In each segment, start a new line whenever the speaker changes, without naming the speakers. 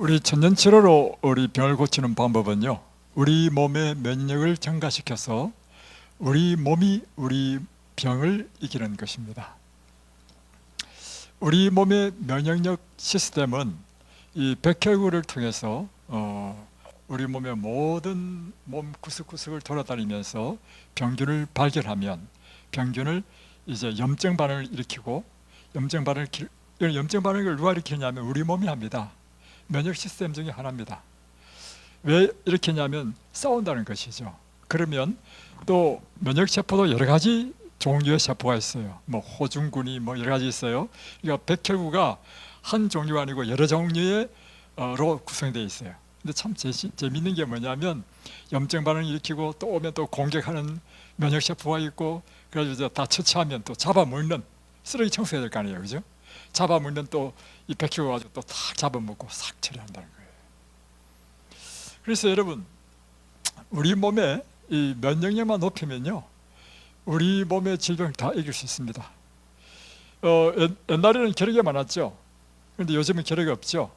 우리 천연치료로 우리 병을 고치는 방법은요, 우리 몸의 면역을 증가시켜서 우리 몸이 우리 병을 이기는 것입니다. 우리 몸의 면역력 시스템은 이 백혈구를 통해서 우리 몸의 모든 몸 구석구석을 돌아다니면서 병균을 발견하면 병균을 이제 염증 반응을 일으키고 염증 반응을 누가 일으키냐면 우리 몸이 합니다. 면역 시스템 중에 하나입니다. 왜 일으키냐면 싸운다는 것이죠. 그러면 또 면역 세포도 여러 가지 종류의 세포가 있어요. 뭐 호중군이 뭐 여러 가지 있어요. 그러니까 백혈구가 한 종류가 아니고 여러 종류의 로 구성되어 있어요. 근데 참 재밌는 게 뭐냐면 염증 반응을 일으키고 또 오면 또 공격하는 면역 세포가 있고, 그래서 이제 다 처치하면 또 잡아먹는, 쓰레기 청소해야 될 거 아니에요, 그죠? 잡아먹는 또 이 백혈구 가지고 또 탁 잡아먹고 싹 처리한다는 거예요. 그래서 여러분, 우리 몸에 이 면역력만 높이면요, 우리 몸의 질병을 다 이길 수 있습니다. 옛날에는 결핵이 많았죠. 그런데 요즘은 결핵이 없죠.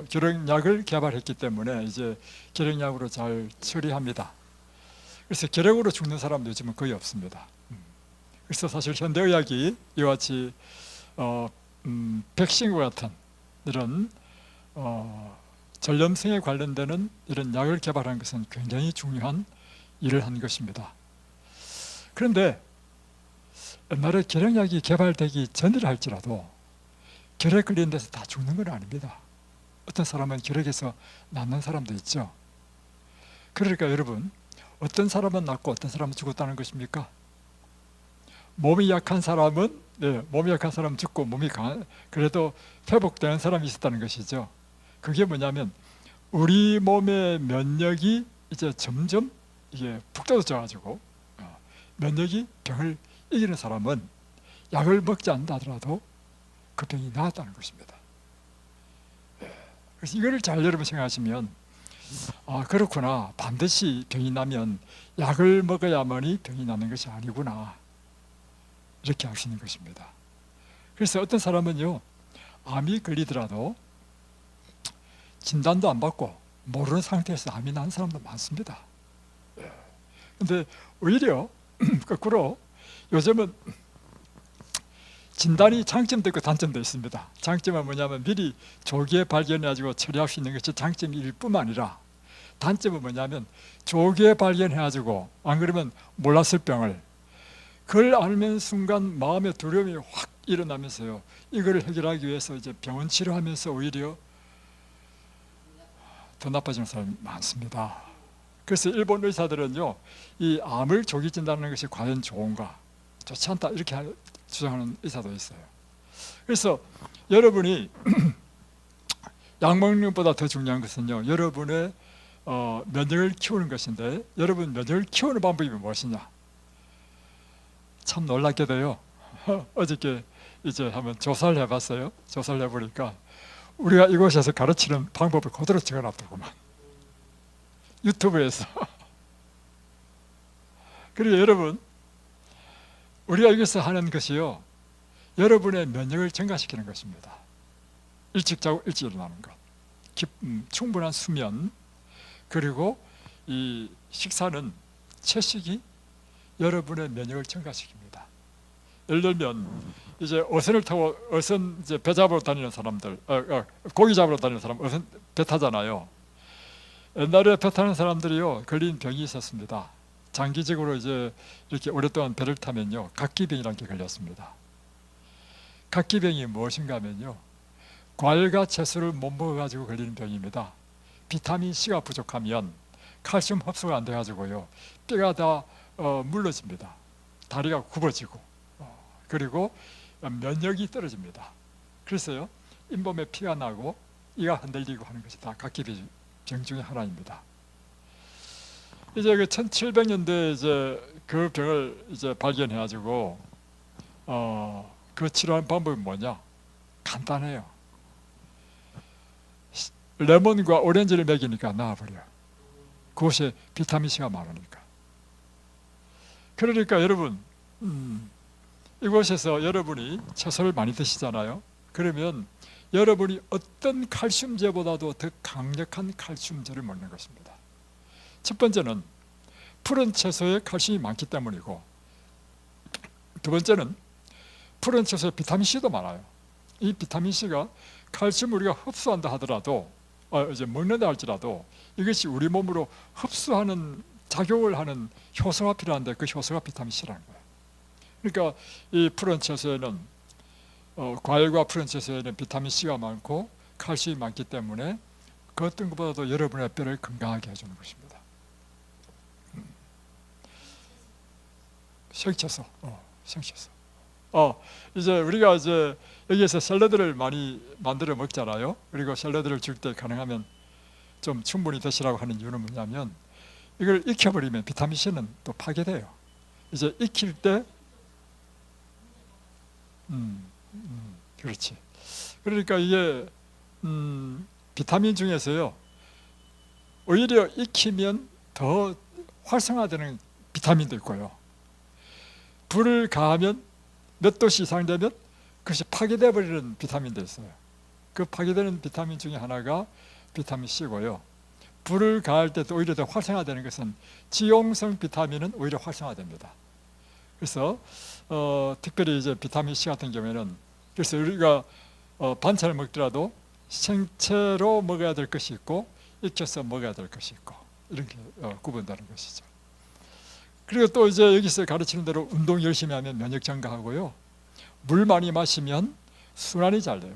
결핵약을 개발했기 때문에 이제 결핵약으로 잘 처리합니다. 그래서 결핵으로 죽는 사람도 요즘은 거의 없습니다. 그래서 사실 현대의학이 이와 같이 백신과 같은 이런 전염성에 관련되는 이런 약을 개발한 것은 굉장히 중요한 일을 한 것입니다. 그런데 옛날에 결핵약이 개발되기 전이라 할지라도 결핵 걸린 데서 다 죽는 건 아닙니다. 어떤 사람은 결핵에서 낫는 사람도 있죠. 그러니까 여러분, 어떤 사람은 낫고 어떤 사람은 죽었다는 것입니까? 몸이 약한 사람은 몸이 약한 사람은 죽고 몸이 강한, 그래도 회복되는 사람이 있었다는 것이죠. 그게 뭐냐면 우리 몸의 면역이 이제 점점 이게 푹 떨어져가지고 면역이 병을 이기는 사람은 약을 먹지 않는다 하더라도 그 병이 나았다는 것입니다. 그래서 이거를 잘 여러분 생각하시면, 아, 그렇구나, 반드시 병이 나면 약을 먹어야만이 병이 나는 것이 아니구나, 이렇게 알 수 있는 것입니다. 그래서 어떤 사람은요, 암이 걸리더라도 진단도 안 받고 모르는 상태에서 암이 난 사람도 많습니다. 그런데 오히려 거꾸로 요즘은 진단이 장점도 있고 단점도 있습니다. 장점은 뭐냐면 미리 조기에 발견해가지고 처리할 수 있는 것이 장점일 뿐만 아니라, 단점은 뭐냐면 조기에 발견해가지고 안 그러면 몰랐을 병을 그걸 알면 순간 마음의 두려움이 확 일어나면서요, 이걸 해결하기 위해서 이제 병원 치료하면서 오히려 더 나빠지는 사람이 많습니다. 그래서 일본 의사들은요, 이 암을 조기 진단하는 것이 과연 좋은가, 좋지 않다, 이렇게 주장하는 의사도 있어요. 그래서 여러분이 약 먹는 것보다 더 중요한 것은요, 여러분의 면역을 키우는 것인데, 여러분 면역을 키우는 방법이 무엇이냐? 참 놀랍게도요, 어저께 이제 한번 조사를 해봤어요. 조사를 해보니까 우리가 이곳에서 가르치는 방법을 그대로 적어놨더구만, 유튜브에서. 그리고 여러분, 우리가 여기서 하는 것이요, 여러분의 면역을 증가시키는 것입니다. 일찍 자고 일찍 일어나는 것, 충분한 수면, 그리고 이 식사는, 채식이 여러분의 면역을 증가시킵니다. 예를 들면 이제 어선을 타고 이제 배 잡으러 다니는 사람들, 고기 잡으러 다니는 사람, 어선 배 타잖아요. 옛날에 배 타는 사람들이요, 걸린 병이 있었습니다. 장기적으로 이제 이렇게 오랫동안 배를 타면요, 각기병이라는 게 걸렸습니다. 각기병이 무엇인가 하면요, 과일과 채소를 못 먹어가지고 걸리는 병입니다. 비타민 C가 부족하면 칼슘 흡수가 안 돼가지고요, 뼈가 다 물러집니다. 다리가 굽어지고, 그리고 면역이 떨어집니다. 그래서요, 잇몸에 피가 나고 이가 흔들리고 하는 것이 다 각기병 중의 하나입니다. 이제 그 1700년대 이제 그 병을 이제 발견해가지고 그 치료하는 방법이 뭐냐? 간단해요. 레몬과 오렌지를 먹이니까 나아버려요. 그것이 비타민 C가 많으니까. 그러니까 여러분, 이곳에서 여러분이 채소를 많이 드시잖아요. 그러면 여러분이 어떤 칼슘제보다도 더 강력한 칼슘제를 먹는 것입니다. 첫 번째는 푸른 채소에 칼슘이 많기 때문이고, 두 번째는 푸른 채소에 비타민C도 많아요. 이 비타민C가 칼슘을 우리가 흡수한다 하더라도, 이제 먹는다 할지라도 이것이 우리 몸으로 흡수하는 작용을 하는 효소가 필요한데, 그 효소가 비타민C라는 거예요. 그러니까 이 푸른 채소에는 과일과 푸른 채소에는 비타민C가 많고 칼슘이 많기 때문에 그 어떤 것보다도 여러분의 뼈를 건강하게 해주는 것입니다. 생채소, 생채소. 이제 우리가 이제 여기에서 샐러드를 많이 만들어 먹잖아요. 그리고 샐러드를 줄 때 가능하면 좀 충분히 드시라고 하는 이유는 뭐냐면, 이걸 익혀버리면 비타민C는 또 파괴돼요. 이제 익힐 때, 그렇지. 그러니까 이게 비타민 중에서요, 오히려 익히면 더 활성화되는 비타민도 있고요, 불을 가하면 몇 도씨 이상 되면 그것이 파괴돼 버리는 비타민도 있어요. 그 파괴되는 비타민 중에 하나가 비타민C고요. 불을 가할 때 또 오히려 더 활성화되는 것은 지용성 비타민은 오히려 활성화됩니다. 그래서 특별히 이제 비타민C 같은 경우에는, 그래서 우리가 반찬을 먹더라도 생채로 먹어야 될 것이 있고 익혀서 먹어야 될 것이 있고, 이렇게 구분되는 것이죠. 그리고 또 이제 여기서 가르치는 대로 운동 열심히 하면 면역 증가하고요, 물 많이 마시면 순환이 잘 돼요.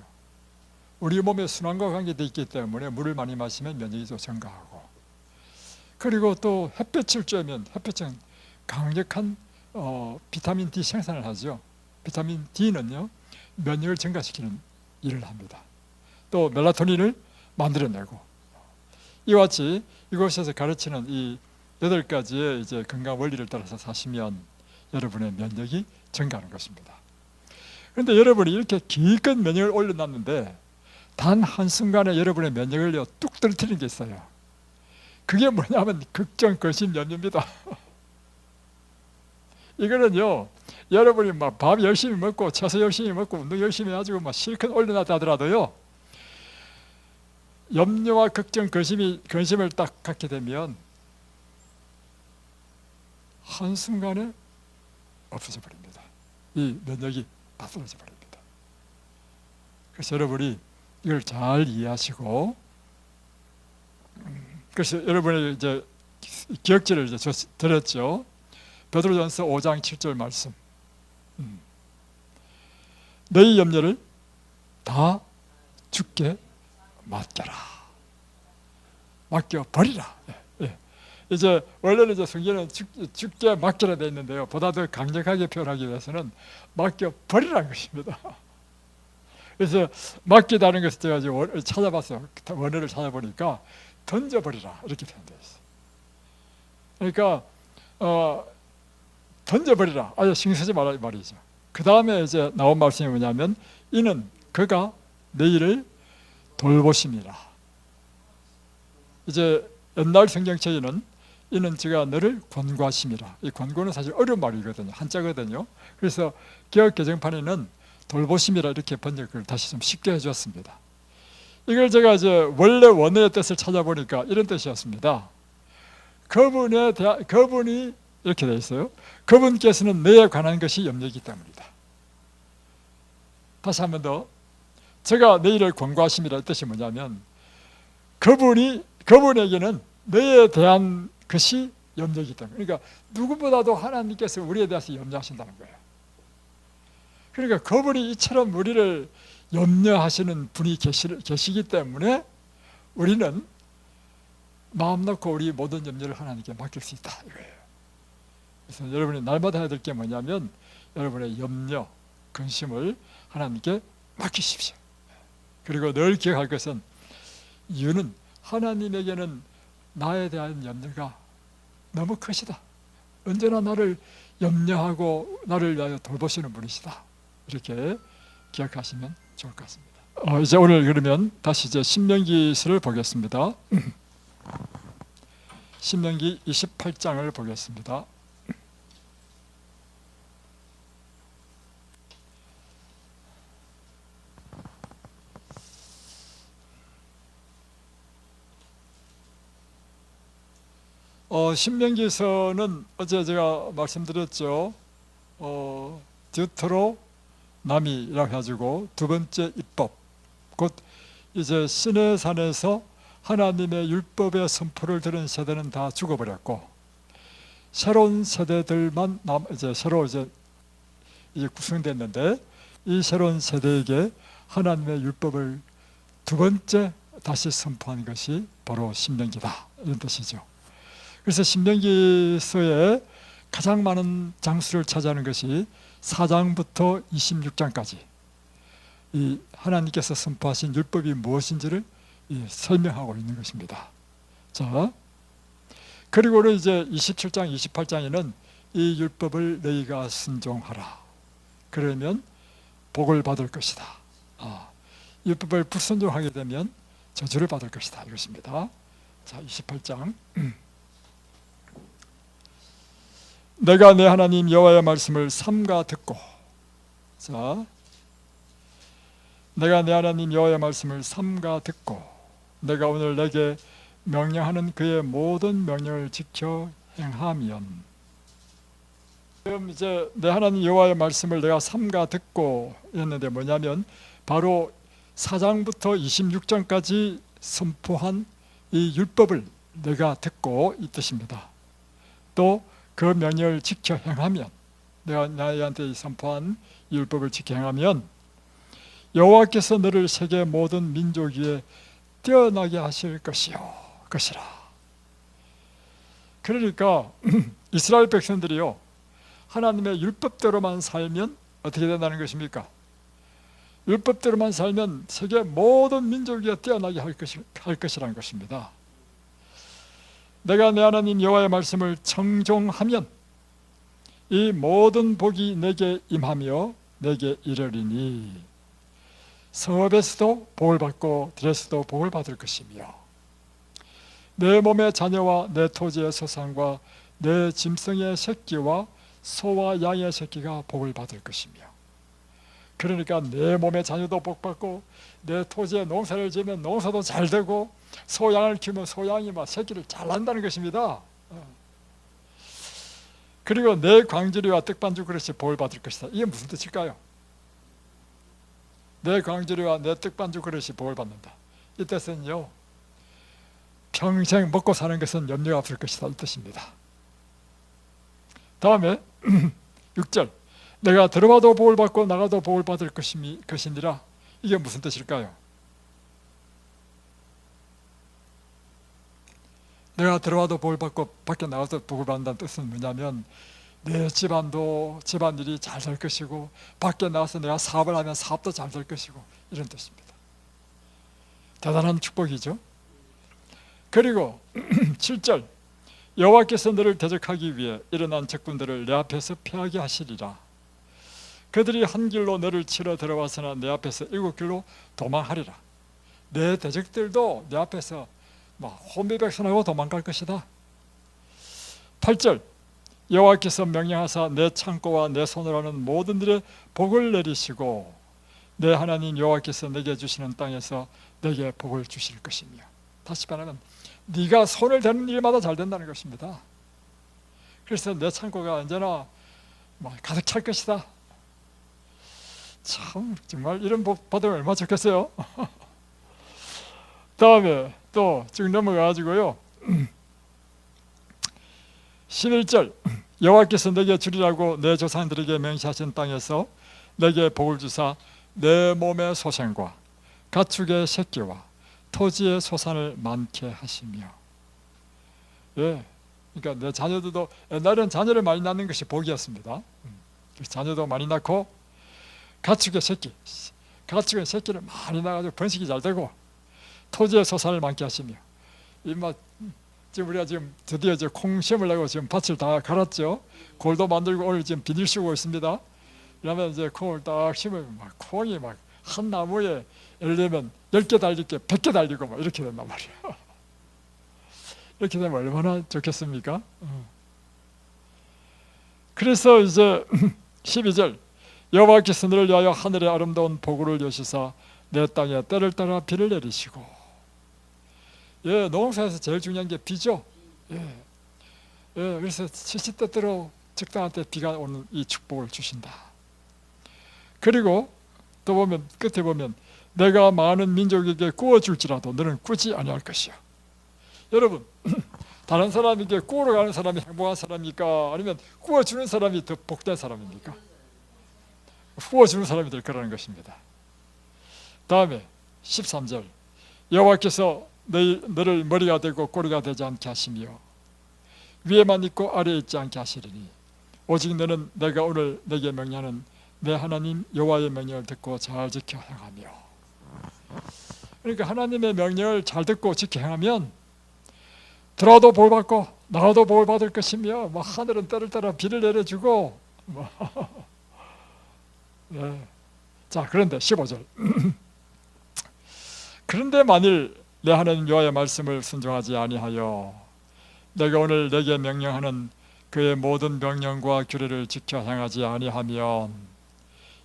우리 몸에 순환과 관계되어 있기 때문에 물을 많이 마시면 면역이 좀 증가하고, 그리고 또 햇볕을 쬐면, 햇볕은 강력한 비타민 D 생산을 하죠. 비타민 D는요, 면역을 증가시키는 일을 합니다. 또 멜라토닌을 만들어내고, 이와 같이 이곳에서 가르치는 이 8가지의 이제 건강 원리를 따라서 사시면 여러분의 면역이 증가하는 것입니다. 그런데 여러분이 이렇게 기껏 면역을 올려놨는데 단 한순간에 여러분의 면역을 뚝 떨어뜨리는 게 있어요. 그게 뭐냐면 걱정, 근심, 염려입니다. 이거는요, 여러분이 막 밥 열심히 먹고 채소 열심히 먹고 운동 열심히 해가지고 막 실컷 올려놨다 하더라도요, 염려와 걱정, 근심을 딱 갖게 되면 한순간에 없어져 버립니다. 이 면역이 다 떨어져 버립니다. 그래서 여러분이 이걸 잘 이해하시고, 그래서 여러분이 이제 기억지를 이제 드렸죠. 베드로전서 5장 7절 말씀. 너희 염려를 다 주께 맡겨라. 맡겨 버리라. 이제 원래는 이제 성경에는 주께 맡겨라 되어 있는데요, 보다 더 강력하게 표현하기 위해서는 맡겨 버리라는 것입니다. 그래서 맡기다는 것을 제가 이제 찾아봤어요. 원어를 찾아보니까 던져버리라 이렇게 표현되어 있어요. 그러니까 던져버리라, 아예 신경 쓰지 말라 말이죠. 그 다음에 이제 나온 말씀이 뭐냐면, 이는 그가 너희를 돌보심이라. 이제 옛날 성경책에는 이는 제가 너를 권고하심이라. 이 권고는 사실 어려운 말이거든요, 한자거든요. 그래서 개역 개정판에는 돌보심이라 이렇게 번역을 다시 좀 쉽게 해주었습니다. 이걸 제가 이제 원래 원어의 뜻을 찾아보니까 이런 뜻이었습니다. 그분이 이렇게 되어 있어요. 그분께서는 너에 관한 것이 염려이기 때문이다. 다시 한 번 더, 제가 너희를 권고하심이라 뜻이 뭐냐면, 그분에게는 너에 대한 것이 염려이기 때문에, 그러니까 누구보다도 하나님께서 우리에 대해서 염려하신다는 거예요. 그러니까 그분이 이처럼 우리를 염려하시는 분이 계시기 때문에 우리는 마음 놓고 우리 모든 염려를 하나님께 맡길 수 있다 이거예요. 그래서 여러분이 날마다 해야 될 게 뭐냐면, 여러분의 염려, 근심을 하나님께 맡기십시오. 그리고 늘 기억할 것은, 이유는 하나님에게는 나에 대한 염려가 너무 크시다. 언제나 나를 염려하고 나를 위하여 돌보시는 분이시다. 이렇게 기억하시면 좋을 것 같습니다. 이제 오늘 그러면 다시 이제 신명기서를 보겠습니다. 신명기 28장을 보겠습니다. 신명기에서는 어제 제가 말씀드렸죠. 드유테로노미라고 해가지고 두 번째 율법, 곧 이제 시내산에서 하나님의 율법의 선포를 들은 세대는 다 죽어버렸고 새로운 세대들만 이제 새로 이제 구성됐는데, 이 새로운 세대에게 하나님의 율법을 두 번째 다시 선포한 것이 바로 신명기다, 이런 뜻이죠. 그래서 신명기서에 가장 많은 장수를 차지하는 것이 4장부터 26장까지 이 하나님께서 선포하신 율법이 무엇인지를 설명하고 있는 것입니다. 자, 그리고는 이제 27장, 28장에는 이 율법을 너희가 순종하라. 그러면 복을 받을 것이다. 율법을 불순종하게 되면 저주를 받을 것이다, 이것입니다. 자, 28장. 내가 내 하나님 여호와의 말씀을 삼가 듣고, 자, 내가 내 하나님 여호와의 말씀을 삼가 듣고 내가 오늘 내게 명령하는 그의 모든 명령을 지켜 행하면, 지금 이제 내 하나님 여호와의 말씀을 내가 삼가 듣고 했는데 뭐냐면 바로 4장부터 26장까지 선포한 이 율법을 내가 듣고 이 뜻입니다. 또 그 명령을 지켜 행하면, 내가 너희한테 선포한 율법을 지켜 행하면 여호와께서 너를 세계 모든 민족 위에 뛰어나게 하실 것이라. 그러니까 이스라엘 백성들이요, 하나님의 율법대로만 살면 어떻게 된다는 것입니까? 율법대로만 살면 세계 모든 민족 위에 뛰어나게 할 것이라는 것입니다. 내가 내 하나님 여호와의 말씀을 청종하면 이 모든 복이 내게 임하며 내게 이르리니 성읍에서도 복을 받고 들에서도 복을 받을 것이며 내 몸의 자녀와 내 토지의 소산과 내 짐승의 새끼와 소와 양의 새끼가 복을 받을 것이며, 그러니까 내 몸의 자녀도 복받고 내 토지에 농사를 지으면 농사도 잘 되고 소양을 키우면 소양이 막 새끼를 잘 낳는다는 것입니다. 그리고 내 광주리와 떡반죽 그릇이 복을 받을 것이다. 이게 무슨 뜻일까요? 내 광주리와 내 떡반죽 그릇이 복을 받는다. 이 뜻은요, 평생 먹고 사는 것은 염려가 없을 것이다, 이 뜻입니다. 다음에 6절, 내가 들어가도 복을 받고 나가도 복을 받을 것이니라. 이게 무슨 뜻일까요? 내가 들어와도 복을 받고 밖에 나가도 복을 받는다는 뜻은 뭐냐면 내 집안일이 잘 될 것이고 밖에 나가서 내가 사업을 하면 사업도 잘 될 것이고, 이런 뜻입니다. 대단한 축복이죠. 그리고 7절, 여호와께서 너를 대적하기 위해 일어난 적군들을 내 앞에서 피하게 하시리라. 그들이 한 길로 너를 치러 들어와서나 내 앞에서 7길로 도망하리라. 내 대적들도 내 앞에서 혼비백산하고 도망갈 것이다. 8절, 여호와께서 명령하사 내 창고와 내 손으로 하는 모든 일에 복을 내리시고 내 하나님 여호와께서 내게 주시는 땅에서 내게 복을 주실 것이며. 다시 말하면 네가 손을 대는 일마다 잘 된다는 것입니다. 그래서 내 창고가 언제나 가득 찰 것이다. 참 정말 이런 복 받으면 얼마나 좋겠어요. 다음에 또 쭉 넘어가가지고요, 11절, 여호와께서 내게 주리라고 내 조상들에게 맹세하신 땅에서 내게 복을 주사 내 몸의 소생과 가축의 새끼와 토지의 소산을 많게 하시며. 예, 그러니까 내 자녀들도, 옛날에는 자녀를 많이 낳는 것이 복이었습니다. 자녀도 많이 낳고 가축의 새끼를 많이 낳아가지고 번식이 잘 되고 토지의 소산을 많게 하시며. 지금 우리가 지금 드디어 콩 심으려고 지금 밭을 다 갈았죠. 골도 만들고 오늘 지금 비닐 씌우고 있습니다. 그러면 이제 콩을 딱 심으면 콩이 한 나무에 예를 들면 10개 달릴게 100개 달리고 이렇게 된단 말이에요. 이렇게 되면 얼마나 좋겠습니까? 그래서 이제 12절, 여호와께서 너를 위하여 하늘의 아름다운 보구를 여시사 내 땅에 때를 따라 비를 내리시고. 예, 농사에서 제일 중요한 게 비죠. 예, 예, 그래서 시시때때로 적당한 때 비가 오는 이 축복을 주신다. 그리고 또 보면 끝에 보면 내가 많은 민족에게 구워줄지라도 너는 꾸지 아니할 것이요. 여러분 다른 사람에게 구우러 가는 사람이 행복한 사람입니까? 아니면 구워주는 사람이 더 복된 사람입니까? 구워주는 사람이 될 거라는 것입니다. 다음에 13절 여호와께서 너를 머리가 되고 꼬리가 되지 않게 하시며 위에만 있고 아래에 있지 않게 하시리니 오직 너는 내가 오늘 내게 명령하는 내 하나님 여호와의 명령을 듣고 잘 지켜 행하며. 그러니까 하나님의 명령을 잘 듣고 지켜 행하면 들어도 복 받고 나가도 복을 받을 것이며 하늘은 때를 따라 비를 내려주고 네. 자, 그런데 15절 그런데 만일 내 하나님 여호와의 말씀을 순종하지 아니하여 내가 오늘 내게 명령하는 그의 모든 명령과 규례를 지켜 행하지 아니하면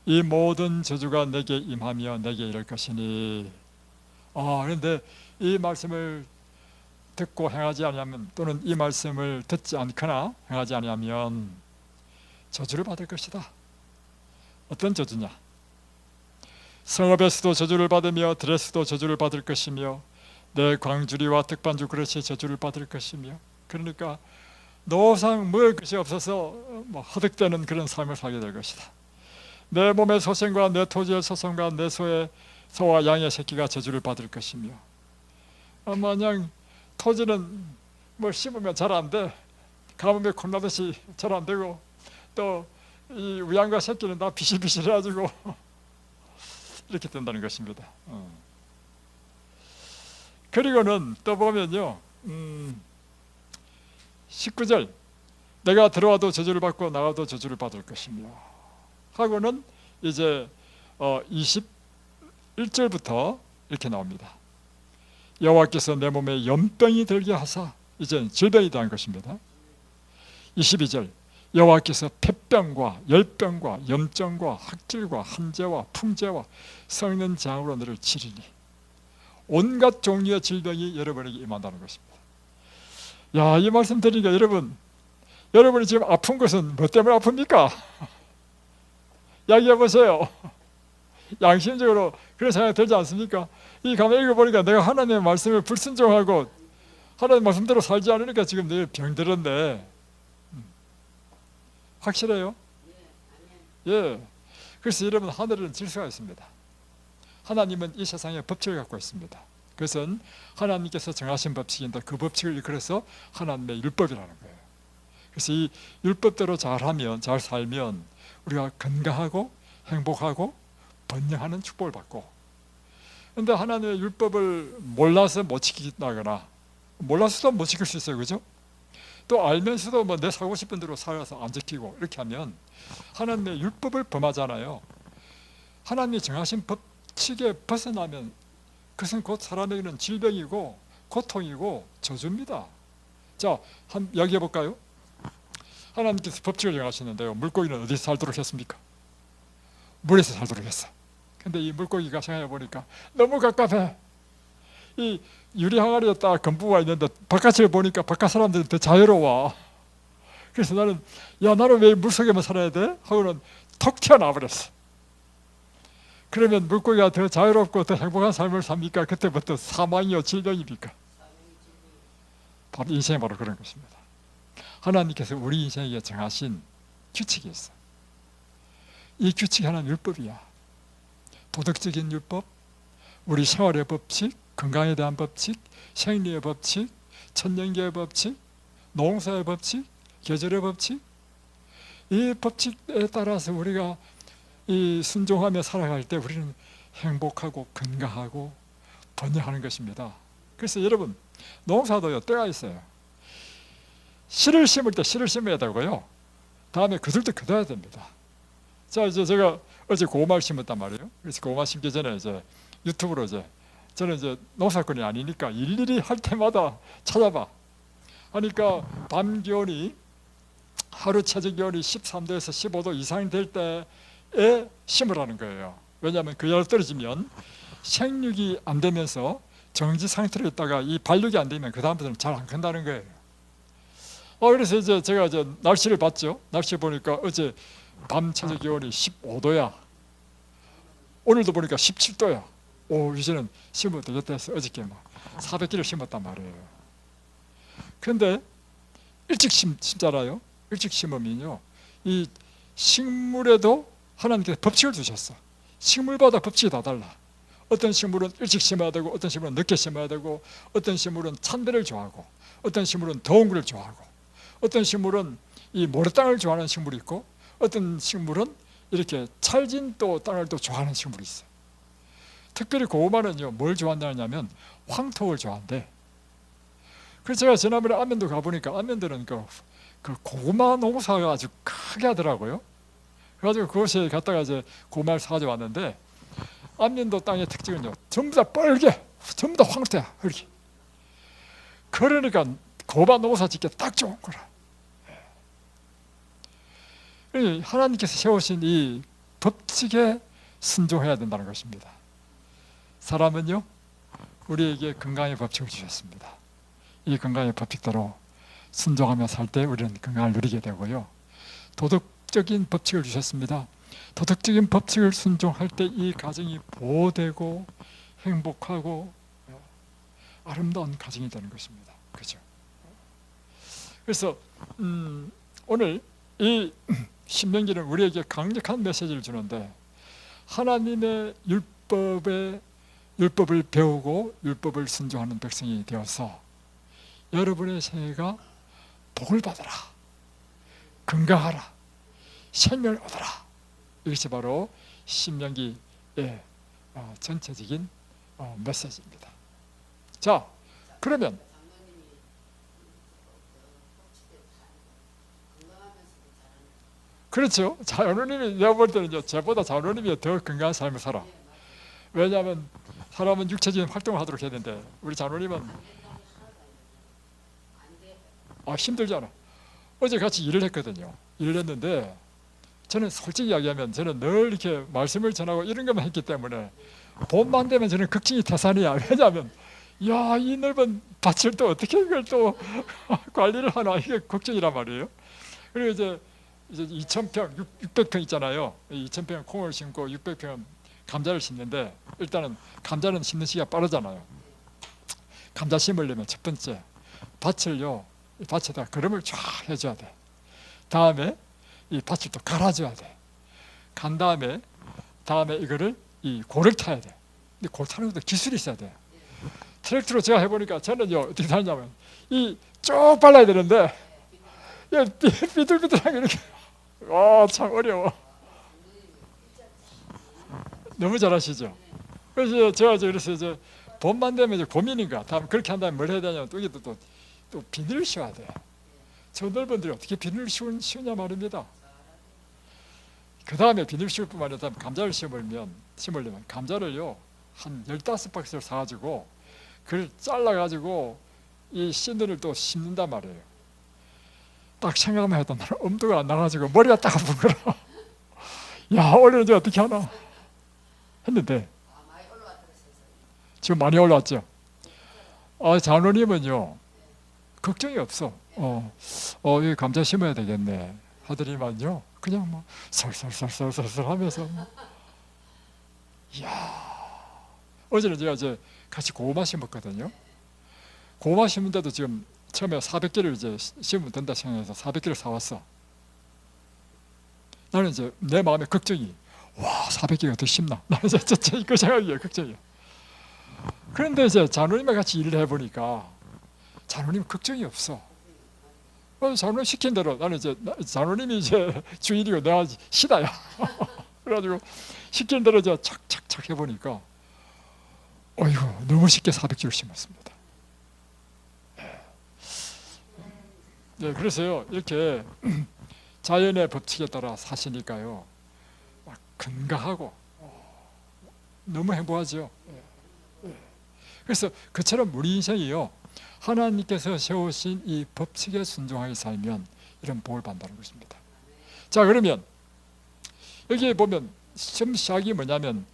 이 모든 저주가 내게 임하며 내게 이를 것이니. 그런데 이 말씀을 듣고 행하지 아니하면 또는 이 말씀을 듣지 않거나 행하지 아니하면 저주를 받을 것이다. 어떤 저주냐? 성읍에서도 저주를 받으며 들에서도 저주를 받을 것이며 내 광주리와 특반주 그릇이 저주를 받을 것이며. 그러니까 노상 먹을 것이 없어서 허득대는 그런 삶을 살게 될 것이다. 내 몸의 소생과 내 토지의 소생과 내 소와 양의 새끼가 저주를 받을 것이며. 마냥 토지는 심으면 잘 안 돼. 가뭄에 콩나듯이 잘 안 되고 또 이 우양과 새끼는 다 비실비실해가지고 이렇게 된다는 것입니다. 그리고는 또 보면요 19절 내가 들어와도 저주를 받고 나가도 저주를 받을 것이며 하고는 이제 21절부터 이렇게 나옵니다. 여호와께서 내 몸에 염병이 들게 하사, 이제 질병이 대한 것입니다. 22절 여호와께서 폐병과 열병과 염증과 학질과 한재와 풍재와 썩는 장으로 너를 치리니. 온갖 종류의 질병이 여러분에게 임한다는 것입니다. 야, 이 말씀 드리니까 여러분이 지금 아픈 것은 뭐 때문에 아픕니까? 이야기해 보세요. 양심적으로 그런 생각이 들지 않습니까? 이 가만 읽어보니까 내가 하나님의 말씀을 불순종하고 하나님의 말씀대로 살지 않으니까 지금 내가 병들었네. 확실해요? 예. 그래서 여러분 하늘에는 질서가 있습니다. 하나님은 이 세상에 법칙을 갖고 있습니다. 그것은 하나님께서 정하신 법칙인데 그 법칙을 이끌어서 하나님의 율법이라는 거예요. 그래서 이 율법대로 잘하면, 잘 살면 우리가 건강하고 행복하고 번영하는 축복을 받고, 그런데 하나님의 율법을 몰라서 못 지킨다거나 몰라서도 못 지킬 수 있어요. 그죠? 또 알면서도 내 사고 싶은 대로 살아서 안 지키고 이렇게 하면 하나님의 율법을 범하잖아요. 하나님이 정하신 법칙에 벗어나면 그것은 곧 사람에게는 질병이고 고통이고 저주입니다. 자, 한번 이야기해 볼까요? 하나님께서 법칙을 정하셨는데요, 물고기는 어디서 살도록 했습니까? 물에서 살도록 했어. 근데 이 물고기가 생각해 보니까 너무 갑갑해. 이 유리 항아리에 딱 건부가 있는데 바깥을 보니까 바깥 사람들은 더 자유로워. 그래서 나는 왜 물속에만 살아야 돼? 하고는 톡 튀어나와 버렸어. 그러면 물고기가 더 자유롭고 더 행복한 삶을 삽니까? 그때부터 사망이요 질병입니까? 바로 인생이 바로 그런 것입니다. 하나님께서 우리 인생에게 정하신 규칙이 있어. 이 규칙이 하나는 율법이야. 도덕적인 율법, 우리 생활의 법칙, 건강에 대한 법칙, 생리의 법칙, 천년계의 법칙, 농사의 법칙, 계절의 법칙. 이 법칙에 따라서 우리가 이 순종하며 살아갈 때 우리는 행복하고 건강하고 번영하는 것입니다. 그래서 여러분, 농사도요 때가 있어요. 씨를 심을 때 씨를 심어야 되고요, 다음에 거둘 때 거둬야 됩니다. 자, 이제 제가 어제 고구마를 심었단 말이에요. 그래서 고구마 심기 전에 이제 유튜브로 저는 이제 농사꾼이 아니니까 일일이 할 때마다 찾아봐. 하니까 밤 기온이, 하루 최저 기온이 13도에서 15도 이상 될 때에 심으라는 거예요. 왜냐하면 그 열이 떨어지면 생육이 안 되면서 정지 상태로 있다가 이 발육이 안 되면 그 다음부터는 잘 안 큰다는 거예요. 그래서 이제 제가 이제 날씨를 봤죠. 날씨 보니까 어제 밤 최저 기온이 15도야. 오늘도 보니까 17도야. 이제는 심어도 되겠다 해서 어저께 막 400개를 심었단 말이에요. 그런데 일찍 심잖아요. 일찍 심으면요, 이 식물에도 하나님께서 법칙을 두셨어. 식물마다 법칙이 다 달라. 어떤 식물은 일찍 심어야 되고, 어떤 식물은 늦게 심어야 되고, 어떤 식물은 찬데를 좋아하고, 어떤 식물은 더운 걸 좋아하고, 어떤 식물은 이 모래땅을 좋아하는 식물이 있고, 어떤 식물은 이렇게 찰진 또 땅을 또 좋아하는 식물이 있어요. 특별히 고구마는요, 뭘 좋아한다냐면 황토를 좋아한대. 그래서 제가 지난번에 안면도 가보니까 안면들은 그 고구마 농사가 아주 크게 하더라고요. 그래가지고 그곳에 갔다가 이제 고구마를 사가지고 왔는데, 안면도 땅의 특징은요, 전부 다 빨개, 전부 다 황토야, 이렇게. 그러니까 고구마 농사 짓기 딱 좋은 거라. 하나님께서 세우신 이 법칙에 순종해야 된다는 것입니다. 사람은요, 우리에게 건강의 법칙을 주셨습니다. 이 건강의 법칙대로 순종하며 살 때 우리는 건강을 누리게 되고요, 도덕적인 법칙을 주셨습니다. 도덕적인 법칙을 순종할 때 이 가정이 보호되고 행복하고 아름다운 가정이 되는 것입니다. 그죠? 그래서 오늘 이 신명기는 우리에게 강력한 메시지를 주는데, 하나님의 율법을 배우고 율법을 순종하는 백성이 되어서 여러분의 생애가 복을 받아라, 건강하라, 생명을 얻어라. 이것이 바로 신명기의 전체적인 메시지입니다. 자, 그러면 그렇죠. 장로님이 내가 볼 때는 저보다 장로님이 더 건강한 삶을 살아. 왜냐하면 사람은 육체적인 활동을 하도록 해야 되는데, 우리 장로님은 힘들잖아. 어제 같이 일을 했거든요. 일을 했는데, 저는 솔직히 이야기하면 저는 늘 이렇게 말씀을 전하고 이런 것만 했기 때문에 봄만 되면 저는 걱정이 태산이야. 왜냐하면 이 넓은 밭을 또 어떻게 이걸 또 관리를 하나, 이게 걱정이란 말이에요. 그리고 이제 2,000평, 600평 있잖아요. 2,000평 콩을 심고 600평 감자를 심는데, 일단은 감자는 심는 시기가 빠르잖아요. 감자 심으려면 첫 번째 밭에다 거름을 쫙 해줘야 돼. 다음에 이 밭을 또 갈아줘야 돼. 간 다음에 이거를 이 골을 타야 돼. 근데 골 타는 것도 기술이 있어야 돼. 트랙터로 제가 해보니까 저는요, 어떻게 하냐면 이 쭉 발라야 되는데 삐뚤삐뚤하게 이렇게, 참 어려워. 너무 잘하시죠? 그래서 제가 그래서 이제 봄만 되면 이제 고민인가. 다음 그렇게 한다면 뭘 해야 되냐면 또 비닐을 씌워야 돼. 저 넓은들이 어떻게 비닐을 씌우냐 말입니다. 그 다음에 비닐 씌울 뿐만 아니라 감자를 심으려면 감자를요, 한 15박스를 사가지고 그걸 잘라가지고 이 씨들을 또 심는단 말이에요. 딱 생각만 해도 나는 엄두가 안 나가지고 머리가 딱 아픈 거라. 오늘 이제 어떻게 하나 했는데, 지금 많이 올라왔죠. 장로님은요, 걱정이 없어. 이 감자 심어야 되겠네 하더니만요, 그냥 뭐 설설설설설 하면서 어제는 제가 이제 같이 고구마 심었거든요. 고구마 심는데도 지금 처음에 400개를 이제 심으면 된다 생각해서 400개를 사왔어. 나는 이제 내 마음에 걱정이, 400개가 더 심나? 나는 이제 그 생각이에요. 걱정이에요. 그런데 이제 장로님과 같이 일을 해보니까 장로님 걱정이 없어. 장로님 시킨 대로, 나는 이제 장로님이 이제 주인이고 내가 시다야. 그래가지고 시킨 대로 이제 착착착 해보니까 너무 쉽게 400개를 심었습니다. 네, 그래서요, 이렇게 자연의 법칙에 따라 사시니까요, 막 건강하고 너무 행복하죠. 그래서 그처럼 우리 인생이요, 하나님께서 세우신 이 법칙에 순종하게 살면 이런 복을 받는다는 것입니다. 자, 그러면 여기에 보면 시험 시작이 뭐냐면,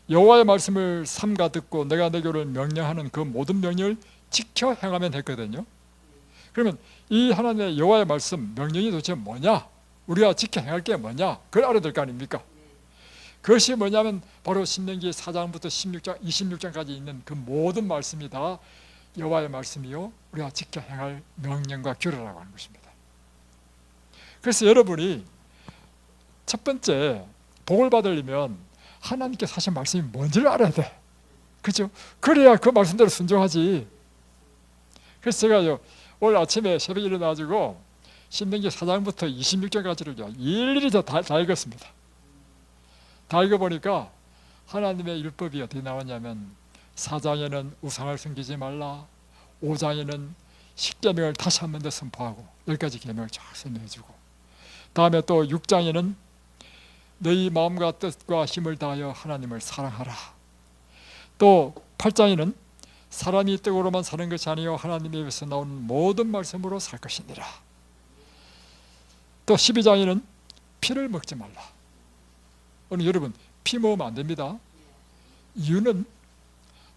여호와의 말씀을 삼가 듣고 내가 너희를 명령하는 그 모든 명령을 지켜 행하면 했거든요. 그러면 이 하나님의 여호와의 말씀, 명령이 도대체 뭐냐? 우리가 지켜 행할 게 뭐냐? 그걸 알아야 될 거 아닙니까? 그것이 뭐냐면 바로 신명기 4장부터 16장, 26장까지 있는 그 모든 말씀이 다 여호와의 말씀이요 우리가 지켜 행할 명령과 규례라고 하는 것입니다. 그래서 여러분이 첫 번째 복을 받으려면 하나님께서 하신 말씀이 뭔지를 알아야 돼. 그죠? 그래야 그 말씀대로 순종하지. 그래서 제가 오늘 아침에 새벽에 일어나가지고 신명기 4장부터 26장까지를 일일이 다 읽었습니다. 다 읽어보니까 하나님의 율법이 어떻게 나왔냐면 4장에는 우상을 섬기지 말라, 5장에는 십계명을 다시 한 번 더 선포하고 10가지 계명을 쫙 설명해주고, 다음에 또 6장에는 너희 마음과 뜻과 힘을 다하여 하나님을 사랑하라, 또 8장에는 사람이 떡으로만 사는 것이 아니요 하나님의 입에서 나오는 모든 말씀으로 살 것이니라, 또 12장에는 피를 먹지 말라. 오늘 여러분 피 먹으면 안 됩니다. 이유는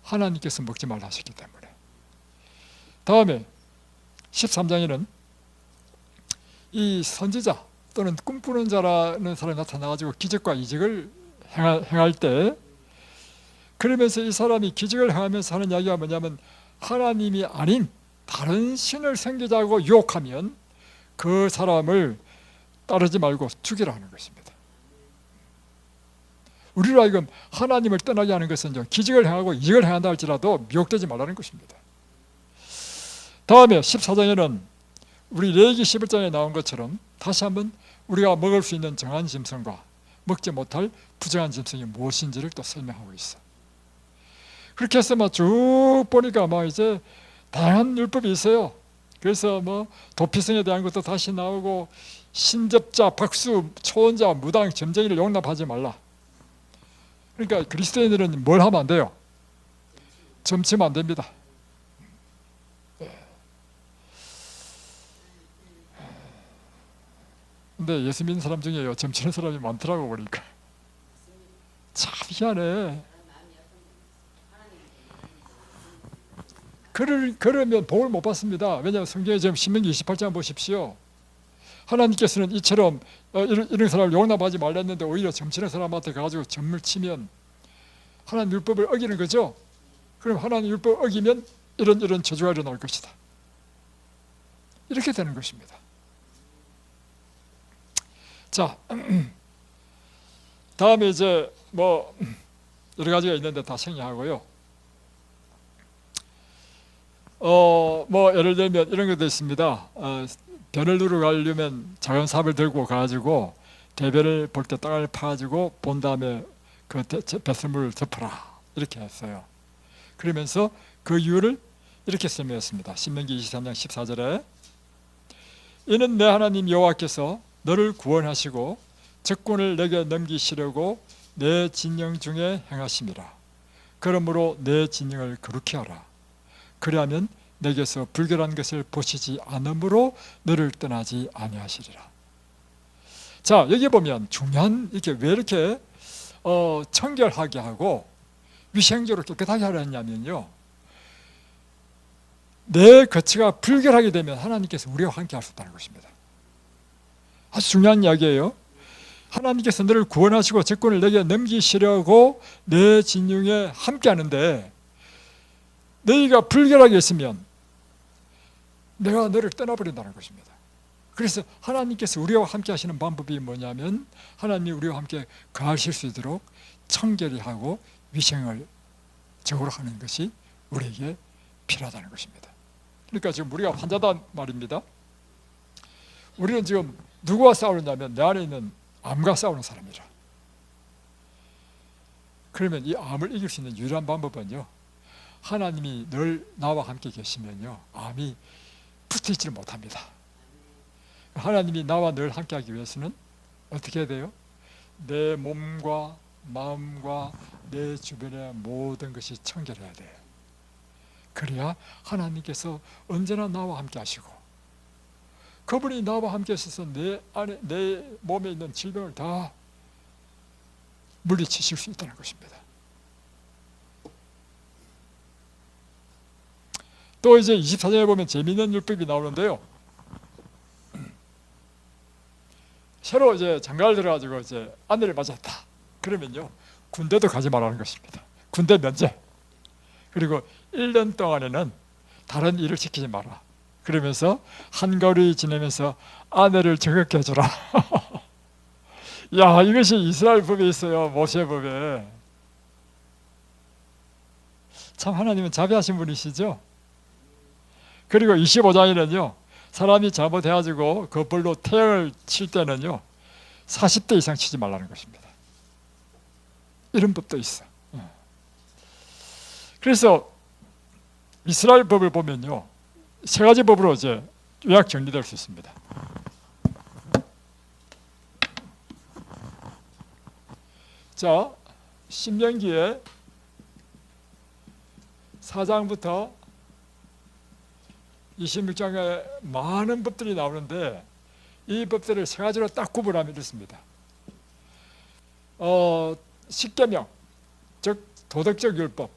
하나님께서 먹지 말라 하셨기 때문에. 다음에 13장에는 이 선지자 또는 꿈꾸는 자라는 사람이 나타나가지고 기적과 이적을 행할 때, 그러면서 이 사람이 기적을 행하면서 하는 이야기가 뭐냐면 하나님이 아닌 다른 신을 섬기자고 유혹하면 그 사람을 따르지 말고 죽이라 하는 것입니다. 우리로 하여금 하나님을 떠나게 하는 것은 기적을 행하고 이적을 행한다 할지라도 미혹되지 말라는 것입니다. 다음에 14장에는 우리 레위기 11장에 나온 것처럼 다시 한번 우리가 먹을 수 있는 정한 짐승과 먹지 못할 부정한 짐승이 무엇인지를 또 설명하고 있어. 그렇게 해서 쭉 보니까 이제 다양한 율법이 있어요. 그래서 도피성에 대한 것도 다시 나오고, 신접자, 박수, 초혼자, 무당, 점쟁이를 용납하지 말라. 그러니까 그리스도인들은 뭘 하면 안 돼요? 점치면 안 됩니다. 근데 예수 믿는 사람 중에 점치는 사람이 많더라고 보니까. 참 희한해. 그러면 복을 못 받습니다. 왜냐하면 성경에 지금 신명기 28장 보십시오. 하나님께서는 이처럼 이런 사람을 용납하지 말랬는데 오히려 점치는 사람한테 가가지고 점을 치면 하나님 율법을 어기는 거죠. 그럼 하나님 율법을 어기면 이런 저주가 일어날 것이다. 이렇게 되는 것입니다. 자, 다음에 이제 여러 가지가 있는데 다 생략하고요. 예를 들면 이런 것도 있습니다. 변을 누르러 가려면 작은 삽을 들고 가가지고 대변을 볼 때 땅을 파가지고 본 다음에 그 배설물을 덮어라 이렇게 했어요. 그러면서 그 이유를 이렇게 설명했습니다. 신명기 23장 14절에 이는 내 하나님 여호와께서 너를 구원하시고 적군을 내게 넘기시려고 내 진영 중에 행하심이라. 그러므로 내 진영을 거룩히 하라. 그리하면 내게서 불결한 것을 보시지 않으므로 너를 떠나지 아니하시리라. 자, 여기 보면 중요한, 왜 이렇게 청결하게 하고 위생적으로 깨끗하게 하려냐면요, 내 거처가 불결하게 되면 하나님께서 우리와 함께 할 수 없다는 것입니다. 아주 중요한 이야기예요. 하나님께서 너를 구원하시고 적군을 내게 넘기시려고 내 진영에 함께 하는데, 너희가 불결하게 있으면 내가 너를 떠나버린다는 것입니다. 그래서 하나님께서 우리와 함께 하시는 방법이 뭐냐면 하나님이 우리와 함께 거하실 수 있도록 청결히 하고 위생을 적으로 하는 것이 우리에게 필요하다는 것입니다. 그러니까 지금 우리가 환자다 말입니다. 우리는 지금 누구와 싸우느냐면 내 안에 있는 암과 싸우는 사람이라. 그러면 이 암을 이길 수 있는 유일한 방법은요, 하나님이 늘 나와 함께 계시면요 암이 붙어있지를 못합니다. 하나님이 나와 늘 함께 하기 위해서는 어떻게 해야 돼요? 내 몸과 마음과 내 주변의 모든 것이 청결해야 돼요. 그래야 하나님께서 언제나 나와 함께 하시고, 그분이 나와 함께 있어서 내 몸에 있는 질병을 다 물리치실 수 있다는 것입니다. 또 이제 24장에 보면 재미있는 율법이 나오는데요. 새로 이제 장가를 들어가지고 이제 아내를 맞았다. 그러면요, 군대도 가지 말라는 것입니다. 군대 면제. 그리고 1년 동안에는 다른 일을 시키지 마라. 그러면서 한가위 지내면서 아내를 즐겁게 해주라. 야, 이것이 이스라엘 법에 있어요. 모세 법에. 참 하나님은 자비하신 분이시죠. 그리고 25장에는요, 사람이 잘못해가지고 그 벌로 태양을 칠 때는요 40대 이상 치지 말라는 것입니다. 이런 법도 있어. 그래서 이스라엘 법을 보면요, 세 가지 법으로 이제 요약 정리될 수 있습니다. 자, 신명기에 4장부터 26장에 많은 법들이 나오는데, 이 법들을 세 가지로 딱 구분하면 이렇습니다. 십계명, 즉 도덕적 율법.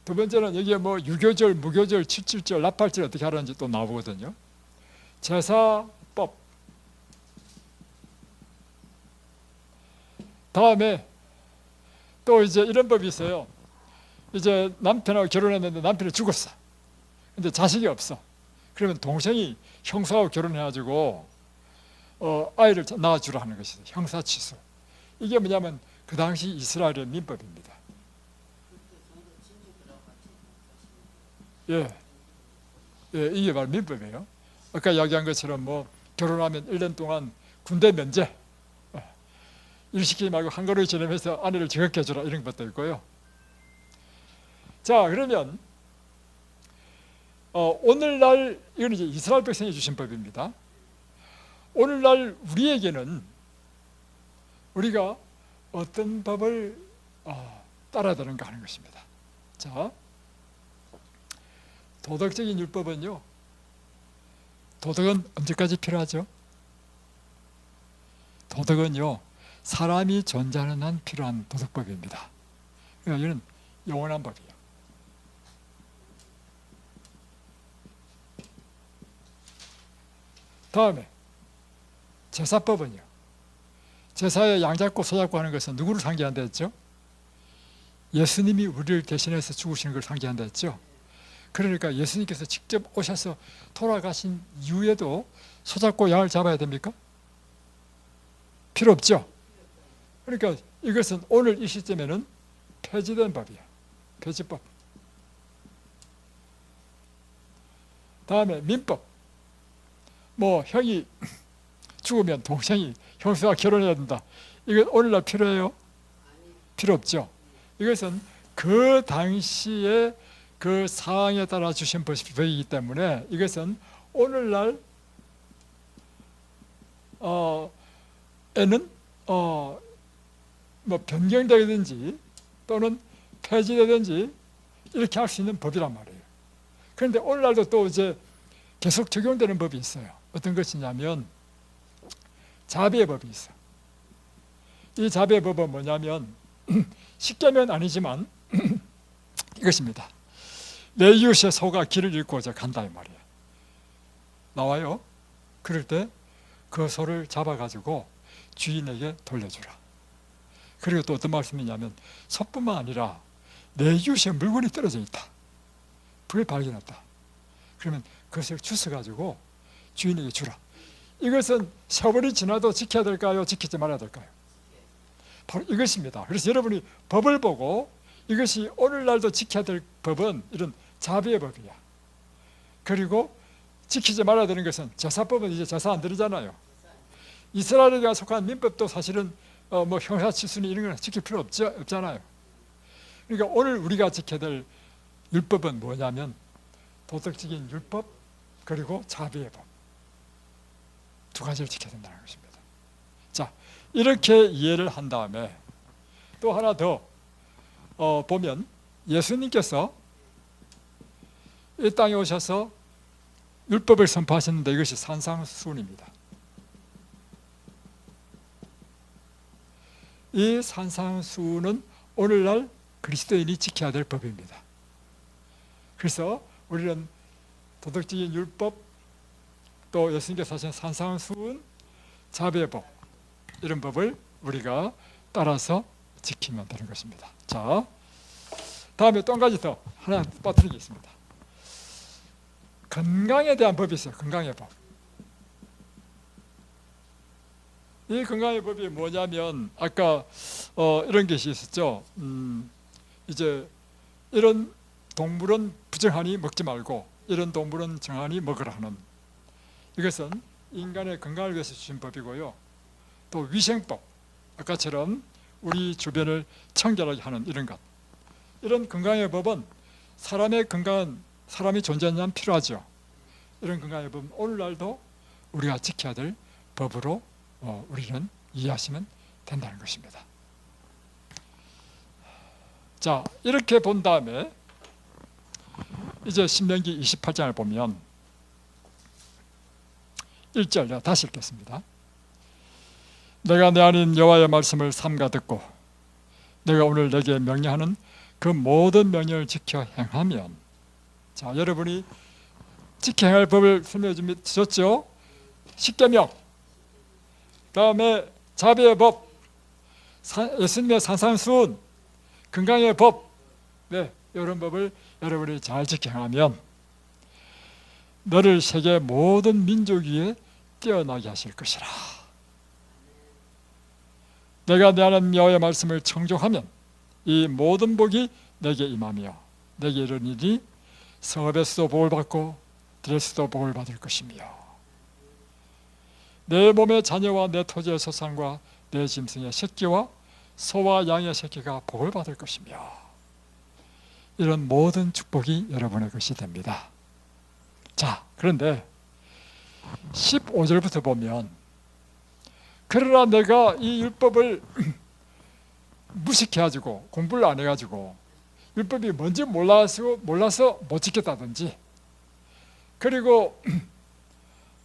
두 번째는 여기에 뭐 유교절, 무교절, 칠칠절, 나팔절 어떻게 하는지 또 나오거든요. 제사법. 다음에 또 이제 이런 법이 있어요. 이제 남편하고 결혼했는데 남편이 죽었어. 근데 자식이 없어. 그러면 동생이 형사하고 결혼해가지고 아이를 낳아주라 하는 것이죠. 형사치수. 이게 뭐냐면 그 당시 이스라엘의 민법입니다. 예, 이게 바로 민법이에요. 아까 이야기한 것처럼 뭐 결혼하면 1년 동안 군대 면제, 일 시키지 말고 한가로이 지내면서 아내를 즐겁게 해주라, 이런 것도 있고요. 자, 그러면 오늘날 이건 이제 이스라엘 백성이 주신 법입니다. 오늘날 우리에게는 우리가 어떤 법을 따라야 되는가 하는 것입니다. 자, 도덕적인 율법은요, 도덕은 언제까지 필요하죠? 도덕은요, 사람이 존재하는 한 필요한 도덕법입니다. 그러니까 이는 영원한 법이에요. 다음에 제사법은요, 제사에 양 잡고 소 잡고 하는 것은 누구를 상기한다 했죠? 예수님이 우리를 대신해서 죽으시는 걸 상기한다 했죠. 그러니까 예수님께서 직접 오셔서 돌아가신 이후에도 소 잡고 양을 잡아야 됩니까? 필요 없죠. 그러니까 이것은 오늘 이 시점에는 폐지된 법이에요. 폐지법. 다음에 민법. 뭐 형이 죽으면 동생이 형수와 결혼해야 된다. 이건 오늘날 필요해요? 필요 없죠. 이것은 그 당시에 그 상황에 따라 주신 법이기 때문에 이것은 오늘날 에는 뭐 변경되든지 또는 폐지되든지 이렇게 할 수 있는 법이란 말이에요. 그런데 오늘날도 또 이제 계속 적용되는 법이 있어요. 어떤 것이냐면 자비의 법이 있어요. 이 자비의 법은 뭐냐면 십계명은 아니지만 이것입니다. 내 이웃의 소가 길을 잃고자 간다 이 말이에요. 나와요. 그럴 때 그 소를 잡아가지고 주인에게 돌려주라. 그리고 또 어떤 말씀이냐면 소뿐만 아니라 내 이웃의 물건이 떨어져 있다. 불을 발견했다. 그러면 그것을 주워가지고 주인에게 주라. 이것은 세월이 지나도 지켜야 될까요? 지키지 말아야 될까요? 바로 이것입니다. 그래서 여러분이 법을 보고 이것이 오늘날도 지켜야 될 법은 이런 자비의 법이야. 그리고 지키지 말아야 되는 것은 제사법은 이제 제사 안 드리잖아요. 이스라엘에 속한 민법도 사실은 뭐 형사치수니 이런 건 지킬 필요 없잖아요. 그러니까 오늘 우리가 지켜야 될 율법은 뭐냐면 도덕적인 율법 그리고 자비의 법. 두 가지를 지켜야 된다는 것입니다. 자, 이렇게 이해를 한 다음에 또 하나 더 보면 예수님께서 이 땅에 오셔서 율법을 선포하셨는데 이것이 산상수훈입니다. 이 산상수훈은 오늘날 그리스도인이 지켜야 될 법입니다. 그래서 우리는 도덕적인 율법, 또 예수님께서 하신 산상수훈, 자배법, 이런 법을 우리가 따라서 지키면 되는 것입니다. 자, 다음에 또 한 가지 더 하나 빠뜨린 게 있습니다. 건강에 대한 법이 있어요. 건강의 법. 이 건강의 법이 뭐냐면 아까 이런 것이 있었죠. 이제 이런 동물은 부정하니 먹지 말고 이런 동물은 정하니 먹으라 하는, 이것은 인간의 건강을 위해서 주신 법이고요. 또 위생법, 아까처럼 우리 주변을 청결하게 하는 이런 것, 이런 건강의 법은 사람의 건강은 사람이 존재하는 필요하죠. 이런 건강의 법은 오늘날도 우리가 지켜야 될 법으로 우리는 이해하시면 된다는 것입니다. 자, 이렇게 본 다음에 이제 신명기 28장을 보면 1절 내가 다시 읽겠습니다. 내가 내 하나님 여호와의 말씀을 삼가 듣고 내가 오늘 내게 명령하는 그 모든 명령을 지켜 행하면, 자, 여러분이 지켜 행할 법을 설명해 주셨죠. 십계명, 다음에 자비의 법, 예수님의 산상수훈, 건강의 법, 네, 이런 법을 여러분이 잘 지켜 행하면 너를 세계 모든 민족 위에 뛰어나게 하실 것이라. 내가 내 하나님 여호와의 말씀을 청종하면 이 모든 복이 내게 임하며 내게 이르니니 성읍에서도 복을 받고 들에서도 복을 받을 것이며 내 몸의 자녀와 내 토지의 소산과 내 짐승의 새끼와 소와 양의 새끼가 복을 받을 것이며, 이런 모든 축복이 여러분의 것이 됩니다. 자, 그런데 15절부터 보면 그러나 내가 이 율법을 무식해가지고 공부를 안 해가지고 율법이 뭔지 몰라서 못 지켰다든지, 그리고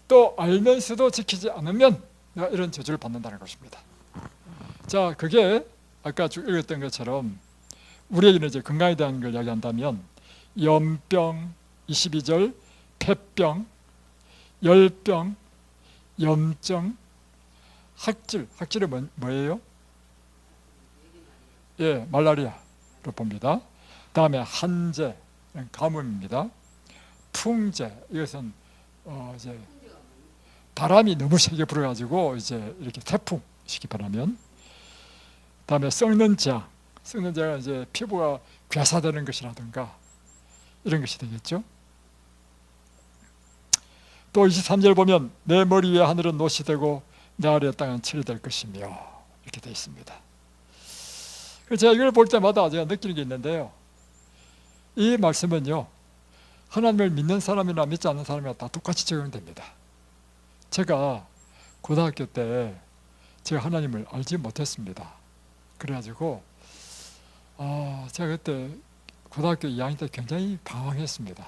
또 알면서도 지키지 않으면 내가 이런 저주를 받는다는 것입니다. 자, 그게 아까 쭉 읽었던 것처럼 우리에게는 이제 건강에 대한 걸 이야기한다면 염병 22절, 폐병, 열병, 염증, 학질은 뭐예요? 예, 말라리아로 봅니다. 다음에 한재, 가뭄입니다. 풍재, 이것은 이제 바람이 너무 세게 불어가지고 이제 이렇게 태풍 시기 바라면, 다음에 썩는 재앙, 썩는 재앙은 이제 피부가 괴사되는 것이라든가 이런 것이 되겠죠. 또 23절 보면 내 머리 위에 하늘은 노시 되고 내 아래 땅은 칠이 될 것이며, 이렇게 되어 있습니다. 제가 이걸 볼 때마다 제가 느끼는 게 있는데요, 이 말씀은요 하나님을 믿는 사람이나 믿지 않는 사람이나 다 똑같이 적용됩니다. 제가 고등학교 때 제가 하나님을 알지 못했습니다. 그래가지고 제가 그때 고등학교 2학년 때 굉장히 방황했습니다.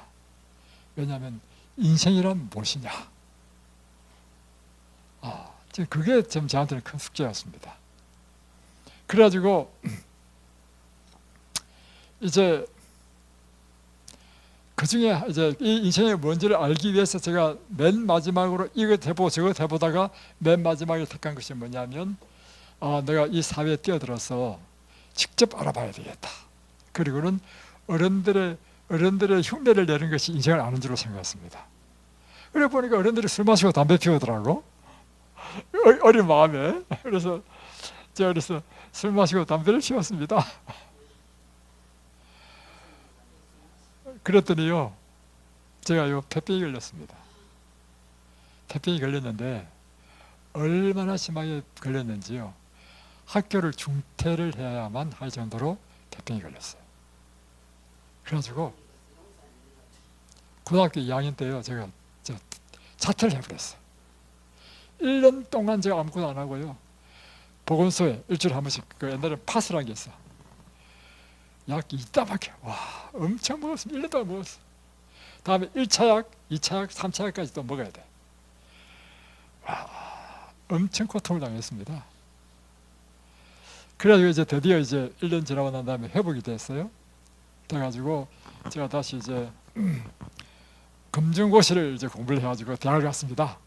왜냐하면 인생이란 무엇이냐, 그게 좀 저한테는 큰 숙제였습니다. 그래가지고 이제 그 중에 이제 이 인생이 뭔지를 알기 위해서 제가 맨 마지막으로 이것 해보고 저것 해보다가 맨 마지막에 택한 것이 뭐냐면 내가 이 사회에 뛰어들어서 직접 알아봐야 되겠다. 그리고는 어른들의 흉내를 내는 것이 인생을 아는 줄로 생각했습니다. 그래 보니까 어른들이 술 마시고 담배 피우더라고, 어린 마음에. 그래서 제가 술 마시고 담배를 피웠습니다. 그랬더니요 제가 폐병이 걸렸습니다. 폐병이 걸렸는데 얼마나 심하게 걸렸는지요, 학교를 중퇴를 해야만 할 정도로 폐병이 걸렸어요. 그래가지고 고등학교 2학년 때요 제가 자퇴를 해버렸어요. 1년 동안 제가 아무것도 안 하고요, 보건소에 일주일에 한 번씩, 그 옛날에 파스라는 게 있어, 약 2따밖에, 와 엄청 먹었습니다. 1년 동안 먹었어. 다음에 1차 약, 2차 약, 3차 약까지 또 먹어야 돼. 와 엄청 고통을 당했습니다. 그래가지고 이제 드디어 이제 1년 지나고 난 다음에 회복이 됐어요. 돼가지고 제가 다시 이제 검정고시를 이제 공부를 해가지고 대학을 갔습니다.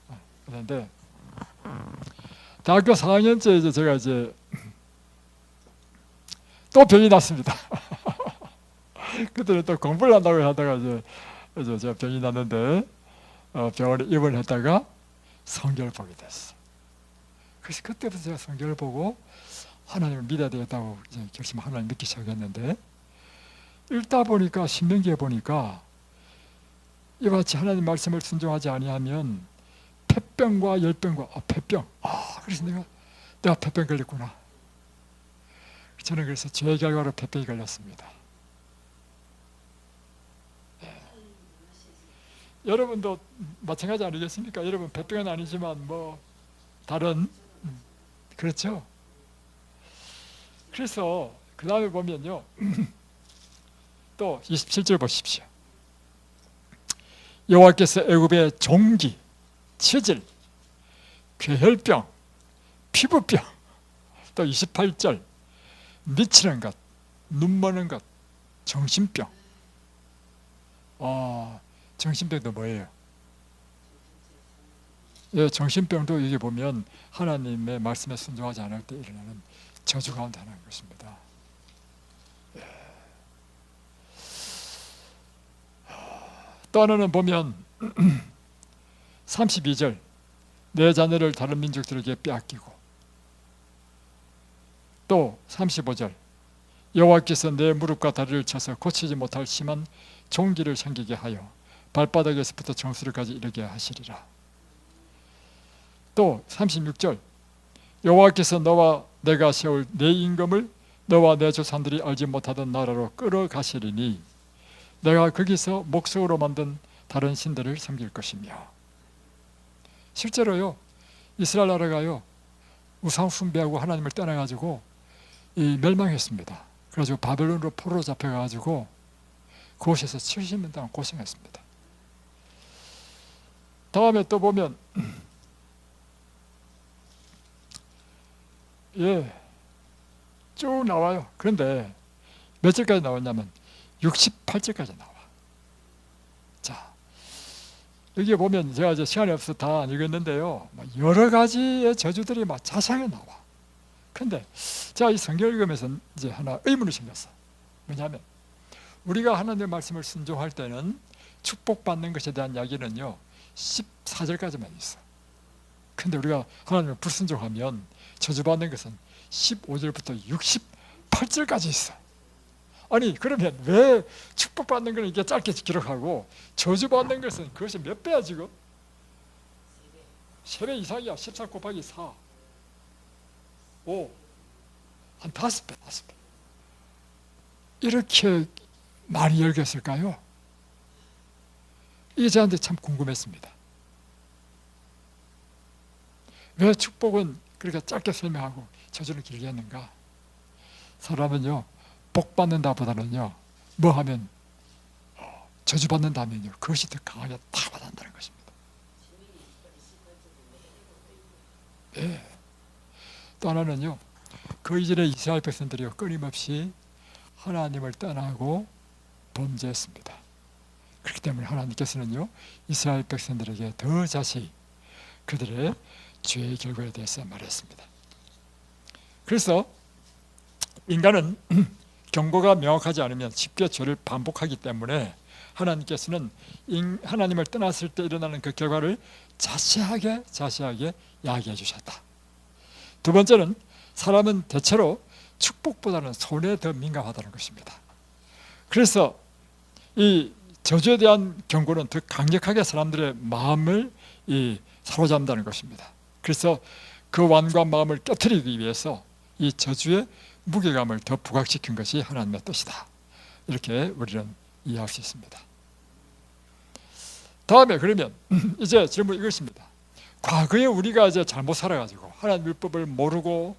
그런데 대학교 4학년째 이제 제가 이제 또 병이 났습니다. 그때는 또 공부를 한다고 하다가 이제 제가 병이 났는데 병원에 입원했다가 성경을 보게 됐어. 그래서 그때부터 제가 성경을 보고 하나님을 믿어야 되겠다고 이제 결심 하나님 믿기 시작했는데, 읽다 보니까 신명기에 보니까 이와 같이 하나님 말씀을 순종하지 아니하면 폐병과 열병과 폐병. 그래서 내가 폐병 걸렸구나. 저는 그래서 죄의 결과로 폐병이 걸렸습니다. 여러분도 마찬가지 아니겠습니까? 여러분 폐병은 아니지만 뭐 다른 그렇죠? 그래서 그 다음에 보면요 또 27절 보십시오. 여호와께서 애굽의 종기, 치질, 괴혈병, 피부병, 또 28절 미치는 것, 눈머는 것, 정신병. 정신병도 뭐예요? 예, 정신병도 이게 보면 하나님의 말씀에 순종하지 않을 때 일어나는 저주 가운데 하나인 것입니다. 예. 또 하나는 보면 32절 내 자녀를 다른 민족들에게 빼앗기고, 또 35절 여호와께서 내 무릎과 다리를 쳐서 고치지 못할 심한 종기를 생기게 하여 발바닥에서부터 정수리까지 이르게 하시리라. 또 36절 여호와께서 너와 내가 세울 내 임금을 너와 내 조상들이 알지 못하던 나라로 끌어가시리니 내가 거기서 목석으로 만든 다른 신들을 섬길 것이며. 실제로요 이스라엘 나라가요 우상 숭배하고 하나님을 떠나가지고 멸망했습니다. 그래가지고 바벨론으로 포로로 잡혀가지고 그곳에서 70년 동안 고생했습니다. 다음에 또 보면 쭉 나와요. 그런데 몇 절까지 나왔냐면 68절까지 나와. 자, 여기 보면 제가 이제 시간이 없어서 다 안 읽었는데요, 여러 가지의 저주들이 막 자세하게 나와. 근데 제가 이 성경을 읽으면서 이제 하나 의문이 생겼어. 뭐냐면 우리가 하나님의 말씀을 순종할 때는 축복받는 것에 대한 이야기는요 14절까지만 있어. 근데 우리가 하나님을 불순종하면 저주받는 것은 15절부터 68절까지 있어. 아니 그러면 왜 축복받는 걸 이렇게 짧게 기록하고 저주받는 것은 그것이 몇 배야 지금? 3배 이상이야. 14 곱하기 4 5 한 5배. 이렇게 많이 열겼을까요? 이게 저한테 참 궁금했습니다. 왜 축복은 그렇게 짧게 설명하고 저주를 길게 했는가? 사람은요 복 받는다 보다는요 뭐 하면 저주 받는다면요 그것이 더 강하게 타고난다는 것입니다. 네. 또 하나는요 그 이전에 이스라엘 백성들이요 끊임없이 하나님을 떠나고 범죄했습니다. 그렇기 때문에 하나님께서는요 이스라엘 백성들에게 더 자세히 그들의 죄의 결과에 대해서 말했습니다. 그래서 인간은 경고가 명확하지 않으면 쉽게 죄를 반복하기 때문에 하나님께서는 하나님을 떠났을 때 일어나는 그 결과를 자세하게 이야기해 주셨다. 두 번째는 사람은 대체로 축복보다는 손해에 더 민감하다는 것입니다. 그래서 이 저주에 대한 경고는 더 강력하게 사람들의 마음을 사로잡는다는 것입니다. 그래서 그 완고한 마음을 깨트리기 위해서 이 저주의 무게감을 더 부각시킨 것이 하나님의 뜻이다. 이렇게 우리는 이해할 수 있습니다. 다음에 그러면 이제 질문 이것입니다. 과거에 우리가 이제 잘못 살아가지고 하나님 율법을 모르고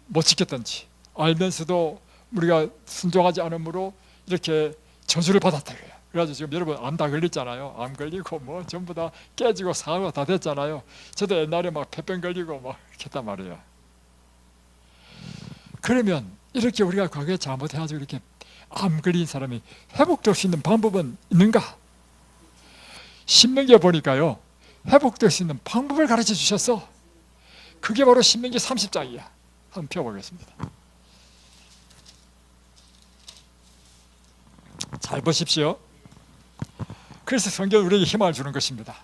못 지켰던지 알면서도 우리가 순종하지 않으므로 이렇게 저주를 받았다 이거예요. 그래가지고 지금 여러분 암 다 걸렸잖아요. 암 걸리고 뭐 전부 다 깨지고 상하고 다 됐잖아요. 저도 옛날에 막 폐병 걸리고 막 이렇게 했단 말이에요. 그러면 이렇게 우리가 과거에 잘못해가지고 이렇게 암 걸린 사람이 회복될 수 있는 방법은 있는가? 신명기에 보니까요, 회복될 수 있는 방법을 가르쳐 주셨어. 그게 바로 신명기 30장이야. 한번 펴보겠습니다. 잘 보십시오. 그래서 성경은 우리에게 희망을 주는 것입니다.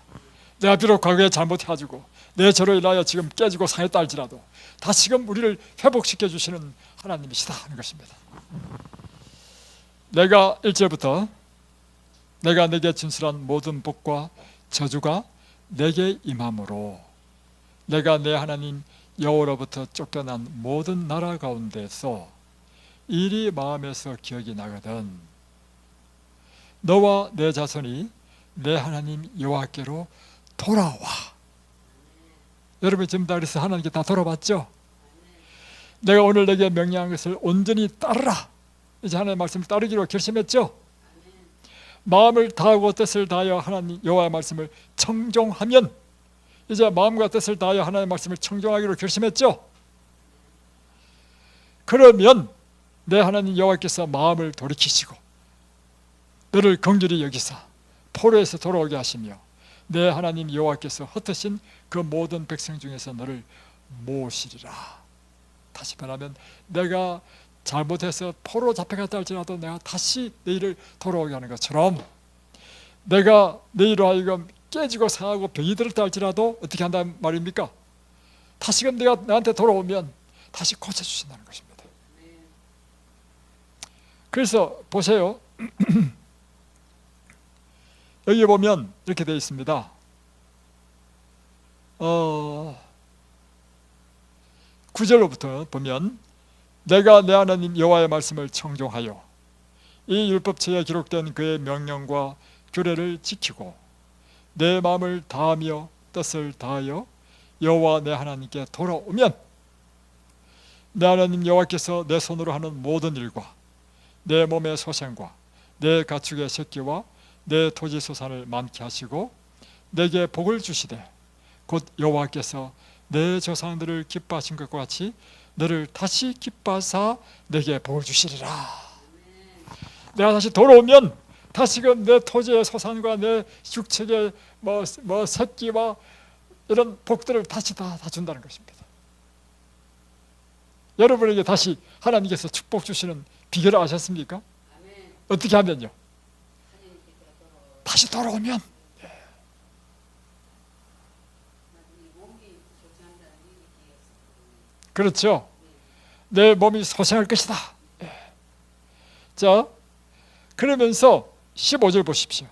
내가 비록 과거에 잘못해가지고 내 죄로 인하여 지금 깨지고 상했다 할지라도 다시금 우리를 회복시켜 주시는 하나님이시다 하는 것입니다. 내가 1절부터 내가 내게 진술한 모든 복과 저주가 내게 임함으로 내가 내 하나님 여호와로부터 쫓겨난 모든 나라 가운데서 일이 마음에서 기억이 나거든 너와 내 자손이 내 하나님 여호와께로 돌아와. 여러분 지금 다 그래서 하나님께 다 돌아봤죠? 내가 오늘 내게 명령한 것을 온전히 따르라. 이제 하나님의 말씀을 따르기로 결심했죠? 마음을 다하고 뜻을 다하여 하나님 여호와의 말씀을 청종하면 이제 마음과 뜻을 다하여 하나님의 말씀을 청종하기로 결심했죠? 그러면 내 하나님 여호와께서 마음을 돌이키시고 너를 긍휼히 여기사 포로에서 돌아오게 하시며 내 하나님 여호와께서 흩으신 그 모든 백성 중에서 너를 모으시리라. 다시 말하면 내가 잘못해서 포로 잡혀갔다 할지라도 내가 다시 너희를 돌아오게 하는 것처럼 내가 너희로 하여금 깨지고 상하고 병이 들었다 할지라도 어떻게 한다는 말입니까? 다시금 내가 나한테 돌아오면 다시 고쳐주신다는 것입니다. 그래서 보세요. 여기 보면 이렇게 되어 있습니다. 9절로부터 보면 내가 내 하나님 여호와의 말씀을 청종하여 이 율법책에 기록된 그의 명령과 규례를 지키고 내 마음을 다하며 뜻을 다하여 여호와 내 하나님께 돌아오면 내 하나님 여호와께서 내 손으로 하는 모든 일과 내 몸의 소생과 내 가축의 새끼와 내 토지 소산을 많게 하시고 내게 복을 주시되 곧 여호와께서 내 조상들을 기뻐하신 것과 같이 너를 다시 기뻐하사 내게 복을 주시리라. 내가 다시 돌아오면 다시금 내 토지의 소산과 내 육축의 뭐 새끼와 이런 복들을 다시 다 준다는 것입니다. 여러분에게 다시 하나님께서 축복 주시는 비결을 아셨습니까? 어떻게 하면요? 다시 돌아오면 그렇죠. 내 몸이 소생할 것이다. 자, 그러면서 15절 보십시오.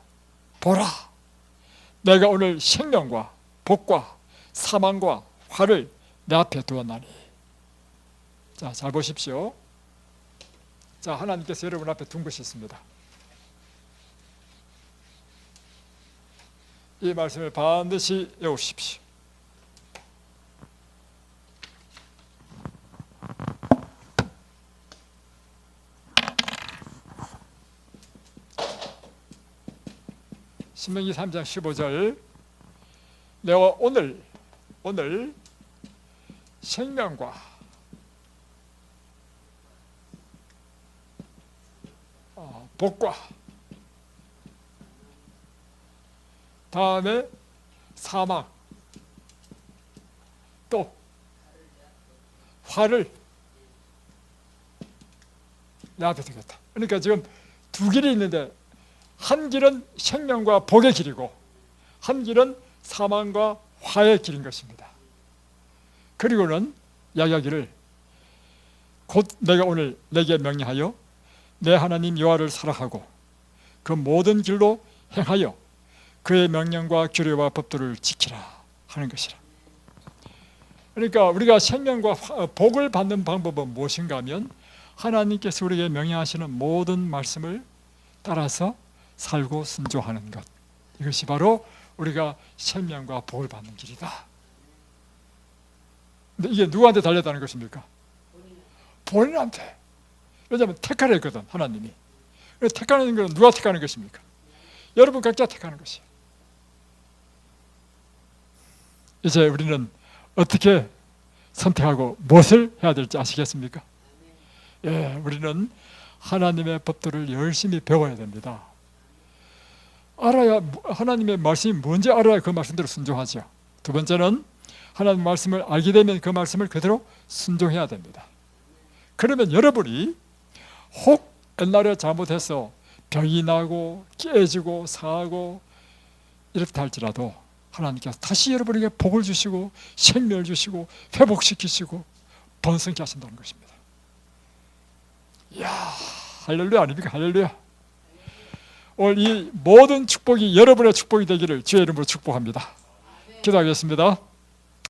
보라, 내가 오늘 생명과 복과 사망과 화를 내 앞에 두었나니. 자, 잘 보십시오. 자, 하나님께서 여러분 앞에 둔 것이 있습니다. 이 말씀을 반드시 외우십시오. 신명기 3장 15절 내가 오늘 생명과 복과 다음에 사망 또 화를 내 앞에 두겠다. 그러니까 지금 두 길이 있는데 한 길은 생명과 복의 길이고 한 길은 사망과 화의 길인 것입니다. 그리고는 이야기하기를 곧 내가 오늘 내게 명령하여 내 하나님 여호와를 사랑하고 그 모든 길로 행하여 그의 명령과 규례와 법도를 지키라 하는 것이라. 그러니까 우리가 생명과 복을 받는 방법은 무엇인가 하면 하나님께서 우리에게 명령하시는 모든 말씀을 따라서 살고 순종하는 것, 이것이 바로 우리가 생명과 복을 받는 길이다. 근데 이게 누구한테 달렸다는 것입니까? 본인한테. 왜냐하면 택하라 했거든, 하나님이. 택하는 것은 누가 택하는 것입니까? 여러분 각자 택하는 것이에요. 이제 우리는 어떻게 선택하고 무엇을 해야 될지 아시겠습니까? 예, 우리는 하나님의 법도를 열심히 배워야 됩니다. 알아야, 하나님의 말씀이 뭔지 알아야 그 말씀대로 순종하죠. 두 번째는 하나님의 말씀을 알게 되면 그 말씀을 그대로 순종해야 됩니다. 그러면 여러분이 혹 옛날에 잘못해서 병이 나고 깨지고 상하고 이렇다 할지라도 하나님께서 다시 여러분에게 복을 주시고 생명을 주시고 회복시키시고 번성케 하신다는 것입니다. 이야, 할렐루야 아닙니까? 할렐루야. 오늘 이 모든 축복이 여러분의 축복이 되기를 주의 이름으로 축복합니다. 기도하겠습니다.